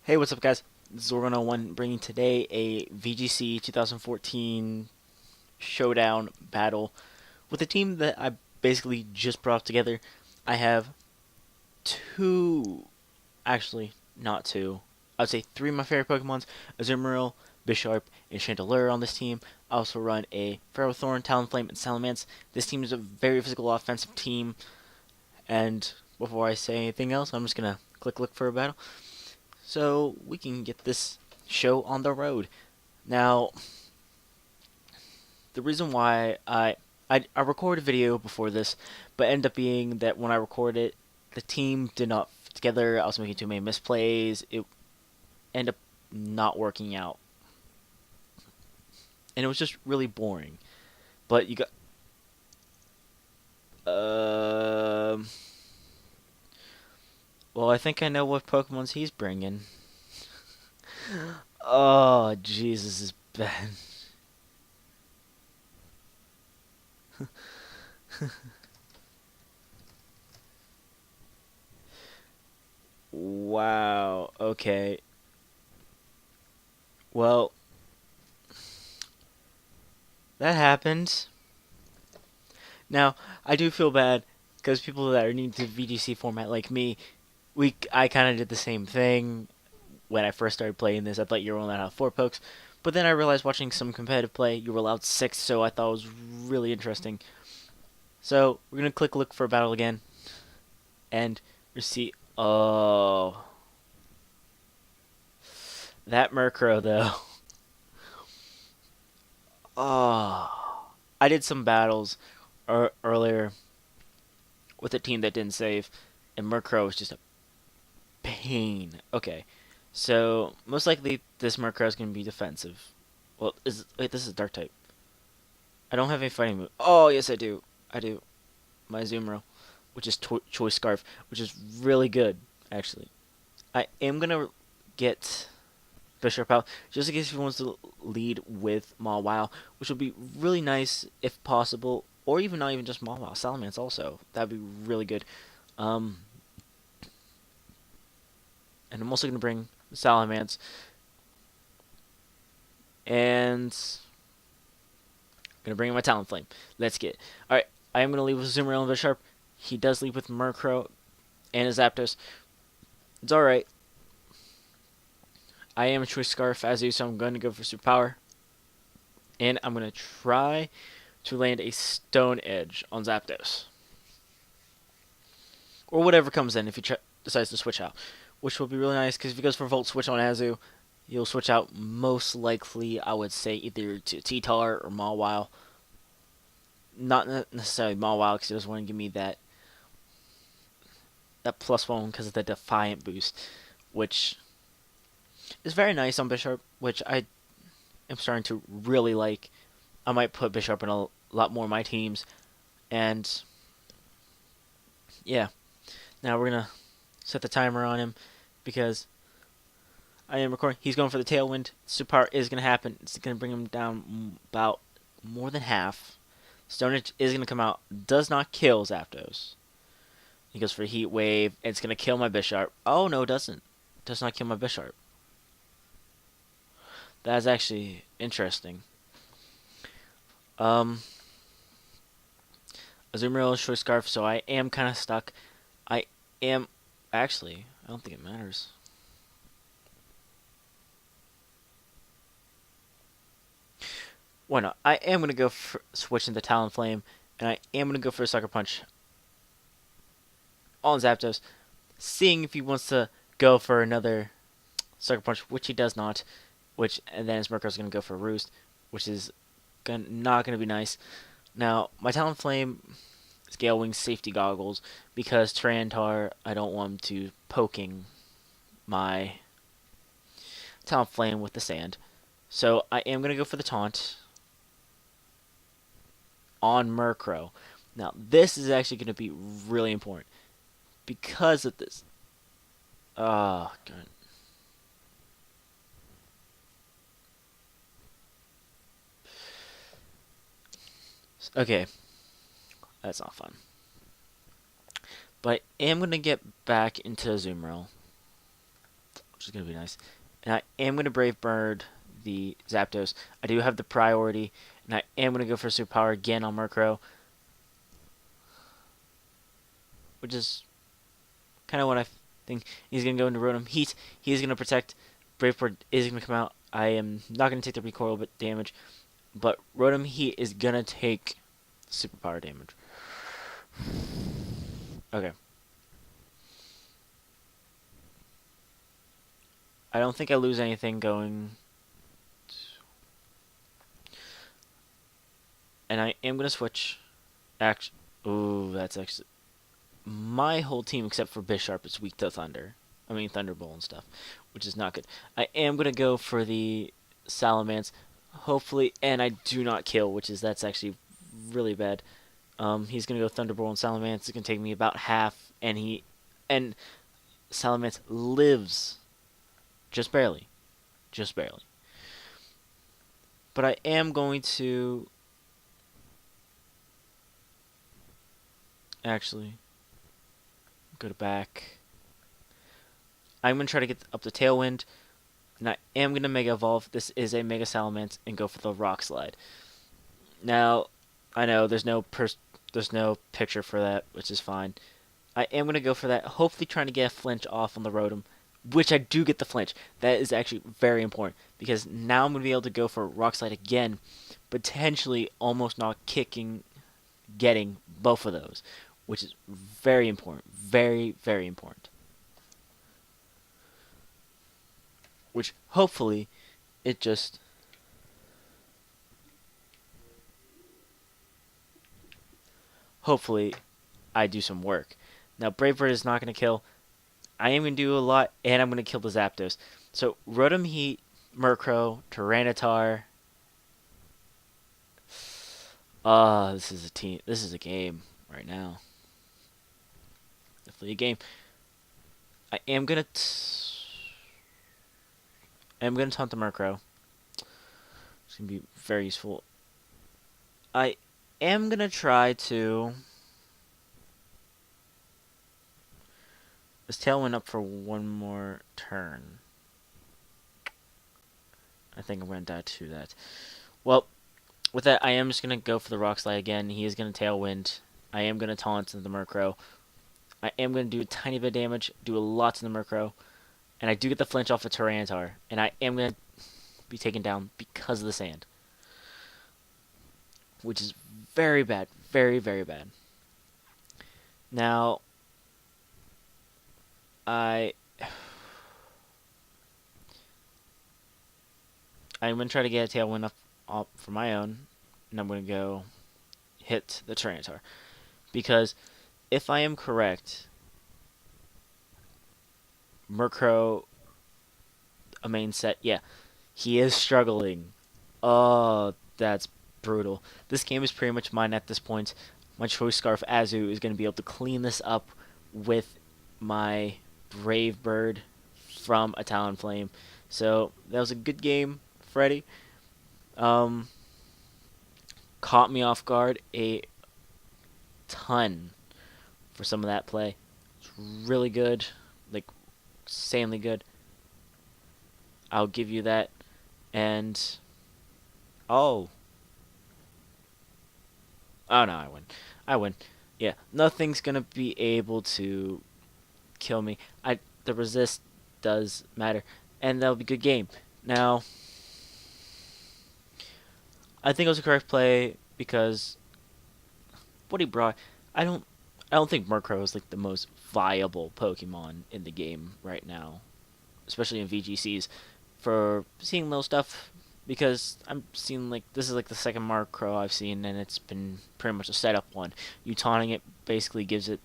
Hey, what's up, guys? This is Zorgon01 bringing today a VGC 2014 Showdown battle with a team that I basically just brought together. I have two, actually, not two, I would say three of my favorite Pokemons: Azumarill, Bisharp, and Chandelure on this team. I also run a Ferrothorn, Talonflame, and Salamence. This team is a very physical offensive team, and before I say anything else, I'm just gonna click look for a battle so we can get this show on the road. Now, the reason why I recorded a video before this, but ended up being that when I recorded it, the team did not fit together. I was making too many misplays. It ended up not working out, and it was just really boring. But you got well, I think I know what Pokemon's he's bringing. Oh, Jesus, is bad. Wow. Okay. Well, that happened. Now, I do feel bad because people that are new to VGC format like me, I kind of did the same thing when I first started playing this. I thought you were only allowed four pokes, but then I realized watching some competitive play, you were allowed six, so I thought it was really interesting. So we're gonna click look for a battle again, and we see. Oh, that Murkrow though. Oh, I did some battles earlier with a team that didn't save, and Murkrow was just a pain. Okay, so most likely this Murkrow is going to be defensive. Well, wait, this is Dark type. I don't have any fighting move. Oh, yes, I do. I do. My Azumarill, which is Choice Scarf, which is really good, actually. I am going to get Bishop out, just in case he wants to lead with Mawile, which would be really nice if possible, or even not even just Mawile, Salamence also. That'd be really good. Um, and I'm also going to bring Salamence, and I'm going to bring in my Talonflame. Let's get it. Alright, I am going to leave with Azumarill and Bisharp. He does leave with Murkrow and his Zapdos. It's alright. I am a Choice Scarf as you, so I'm going to go for Superpower. And I'm going to try to land a Stone Edge on Zapdos. Or whatever comes in if he decides to switch out. Which will be really nice, because if he goes for Volt Switch on Azu, he'll switch out most likely, I would say, either to T-Tar or Mawile. Not necessarily Mawile, because he doesn't want to give me that +1 because of the Defiant boost, which is very nice on Bisharp, which I am starting to really like. I might put Bisharp in a lot more of my teams, and yeah. Now we're gonna set the timer on him because I am recording. He's going for the Tailwind. Superpower is gonna happen. It's gonna bring him down about more than half. Stone Edge is gonna come out. Does not kill Zapdos. He goes for Heat Wave. It's gonna kill my Bisharp. Oh no, it doesn't. Does not kill my Bisharp. That's actually interesting. Azumarill is Choice Scarf, so I am kind of stuck. I am actually. I don't think it matters. Why not? I am gonna go for switching the Talonflame, and I am gonna go for a Sucker Punch on Zapdos, seeing if he wants to go for another Sucker Punch, which he does not. And then his Murkrow's gonna go for Roost, which is not gonna be nice. Now my Talonflame is Gale Wing safety goggles because Tyranitar, I don't want him to poking my Talonflame with the sand. So I am gonna go for the taunt on Murkrow. Now this is actually gonna be really important because of this. Oh god. Okay, that's not fun. But I am going to get back into Azumarill. which is going to be nice. And I am going to Brave Bird the Zapdos. I do have the priority, and I am going to go for Superpower again on Murkrow, which is kind of what I think. He's going to go into Rotom Heat. He's going to protect. Brave Bird is going to come out. I am not going to take the recoil but damage, but Rotom Heat is going to take Superpower damage. Okay. I don't think I lose anything going. And I am going to switch. Ooh, that's actually. My whole team, except for Bisharp, is weak to Thunder. I mean, Thunderbolt and stuff, which is not good. I am going to go for the Salamence, hopefully, and I do not kill, that's actually really bad. He's going to go Thunderbolt and Salamence. It's going to take me about half, and Salamence lives. Just barely. Just barely. But I am going to actually go to back. I'm going to try to get up the Tailwind, and I am going to Mega Evolve. This is a Mega Salamence, and go for the Rock Slide. Now, I know there's no picture for that, which is fine. I am going to go for that, hopefully trying to get a flinch off on the Rotom, which I do get the flinch. That is actually very important, because now I'm going to be able to go for Rock Slide again, potentially almost not getting both of those, which is very important. Very, very important. Which, hopefully, it just... Hopefully, I do some work. Now, Brave Bird is not going to kill. I am going to do a lot, and I'm going to kill the Zapdos. So, Rotom Heat, Murkrow, Tyranitar. This is a team. This is a game right now. Definitely a game. I am going to taunt the Murkrow. It's going to be very useful. I am going to try to... This Tailwind up for one more turn. I think I'm going to die to that. Well, with that, I am just going to go for the Rock Slide again. He is going to Tailwind. I am going to taunt the Murkrow. I am going to do a tiny bit of damage, do a lot to the Murkrow. And I do get the flinch off of Tyranitar. And I am going to be taken down because of the sand. Which is very bad. Very, very bad. Now, I'm going to try to get a Tailwind up for my own. And I'm going to go hit the Tyranitar. Because if I am correct, Murkrow, a main set, yeah, he is struggling. Oh, that's brutal. This game is pretty much mine at this point. My Choice Scarf Azu is going to be able to clean this up with my Brave Bird from a Talonflame. So that was a good game, Freddy. Caught me off guard a ton for some of that play. It's really good, like insanely good. I'll give you that. And oh no, I win. Yeah, nothing's gonna be able to kill me. The resist does matter, and that'll be a good game. Now, I think it was a correct play because what he brought. I don't think Murkrow is like the most viable Pokemon in the game right now, especially in VGCs. For seeing little stuff, because I'm seeing like this is like the second Murkrow I've seen, and it's been pretty much a setup one. You taunting it basically gives it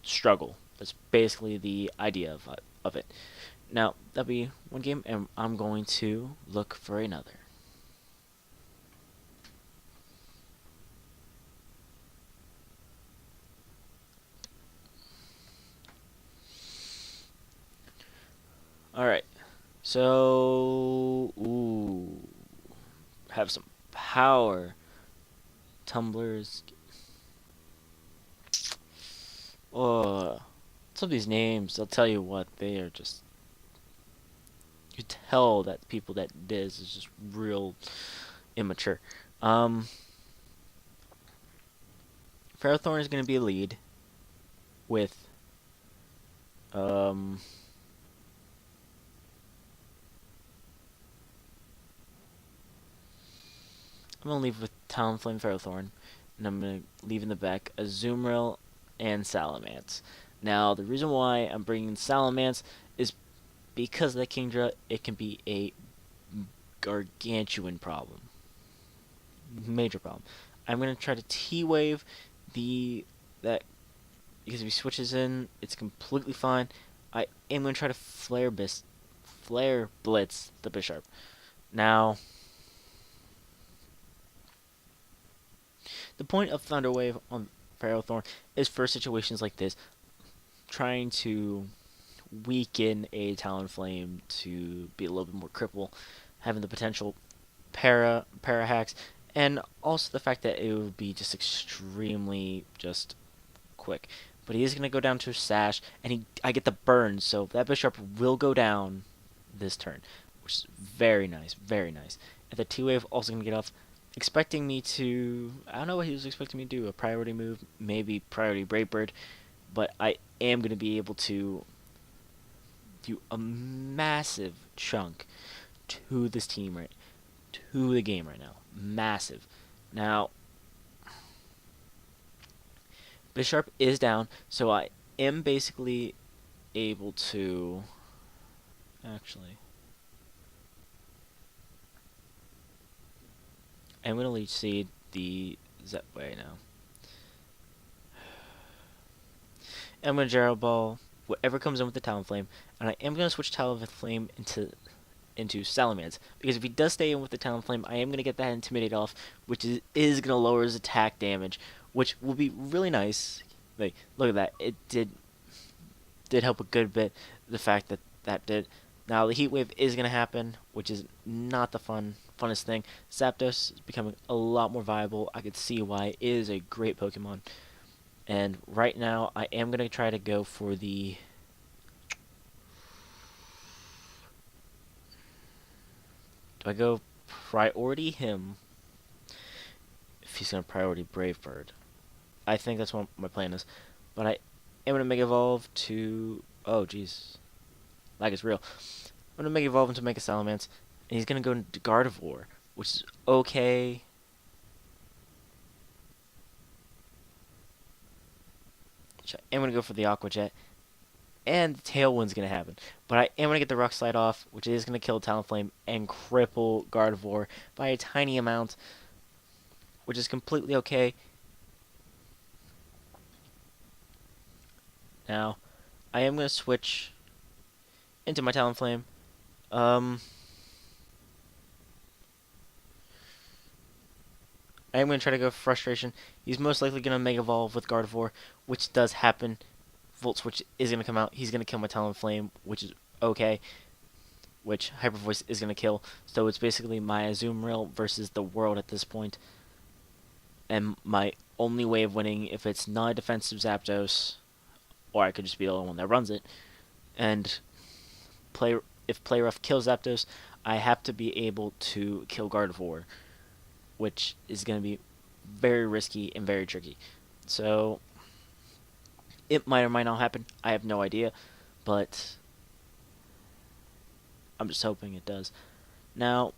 struggle. That's basically the idea of it. Now, that'll be one game, and I'm going to look for another. Alright. So, ooh. Have some power. Tumblers. Oh. Some of these names, I'll tell you what, they are just You tell that the people that did this is just real immature. Um, Ferrothorn is going to be a lead with um, I'm going to leave with Talonflame Ferrothorn, and I'm going to leave in the back Azumarill and Salamence. Now, the reason why I'm bringing Salamence is because of the Kingdra, it can be a gargantuan problem. Major problem. I'm going to try to T-Wave that because if he switches in, it's completely fine. I am going to try to Flare Blitz the Bisharp. Now, the point of Thunder Wave on Ferrothorn is for situations like this, trying to weaken a Talonflame to be a little bit more cripple, having the potential para hacks, and also the fact that it would be just extremely just quick. But he is going to go down to Sash, and I get the burn, so that Bishop will go down this turn, which is very nice, very nice. And the T-Wave also going to get off, expecting me to, I don't know what he was expecting me to do, a priority move, maybe priority Brave Bird, but I am going to be able to do a massive chunk to this team to the game right now. Massive. Now, Bisharp is down, so I am basically able to actually I'm going to Leech Seed the Zetway now. I'm going to Gyro Ball whatever comes in with the Talonflame, and I am going to switch Talonflame into Salamence, because if he does stay in with the Talonflame, I am going to get that Intimidate off, which is going to lower his attack damage, which will be really nice. Like, look at that. It did help a good bit, the fact that did. Now, the Heat Wave is going to happen, which is not the funnest thing. Zapdos is becoming a lot more viable. I could see why it is a great Pokemon. And right now, I am going to try to go for the... Do I go priority him if he's going to priority Brave Bird? I think that's what my plan is. But I am going to Mega Evolve to... Oh, jeez. Lag is real. I'm going to Mega Evolve into Mega Salamence. And he's going to go into Gardevoir, which is okay. I'm going to go for the Aqua Jet. And the Tailwind's going to happen. But I am going to get the Rock Slide off, which is going to kill Talonflame and cripple Gardevoir by a tiny amount, which is completely okay. Now, I am going to switch into my Talonflame. I am going to try to go for Frustration. He's most likely going to Mega Evolve with Gardevoir, which does happen. Volt Switch is going to come out. He's going to kill my Talonflame, which is okay. Which Hyper Voice is going to kill. So it's basically my Azumarill versus the world at this point. And my only way of winning, if it's not a defensive Zapdos, or I could just be the only one that runs it, and if Play Rough kills Zapdos, I have to be able to kill Gardevoir, which is going to be very risky and very tricky. So it might or might not happen. I have no idea, but I'm just hoping it does. Now,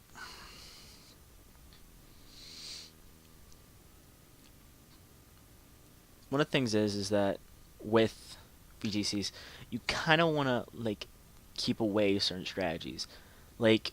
one of the things is that with VGCs, you kind of want to like keep away certain strategies, like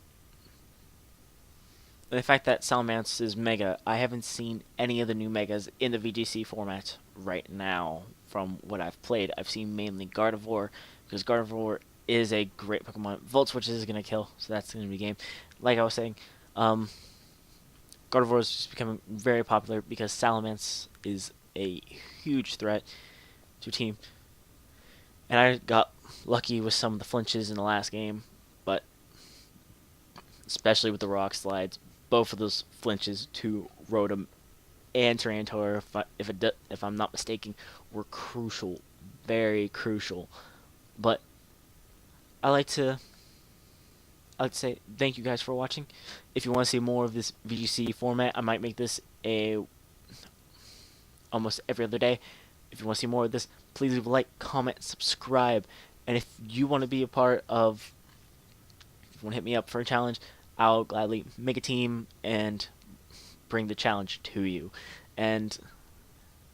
the fact that Salamence is Mega. I haven't seen any of the new Megas in the VGC format right now. From what I've played, I've seen mainly Gardevoir, because Gardevoir is a great Pokemon. Volt Switch is going to kill, so that's going to be game. Like I was saying, Gardevoir is just becoming very popular because Salamence is a huge threat to team. And I got lucky with some of the flinches in the last game, but especially with the Rock Slides, both of those flinches to Rotom and Tyranitar, if I'm not mistaken, were crucial, very crucial. But I like to I'd say thank you guys for watching. If you want to see more of this VGC format, I might make this a almost every other day. If you want to see more of this, please leave a like, comment, subscribe. And if you want to be a part of, if you want to hit me up for a challenge, I'll gladly make a team and bring the challenge to you. And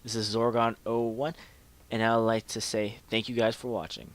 this is Zorgon01, and I'd like to say thank you guys for watching.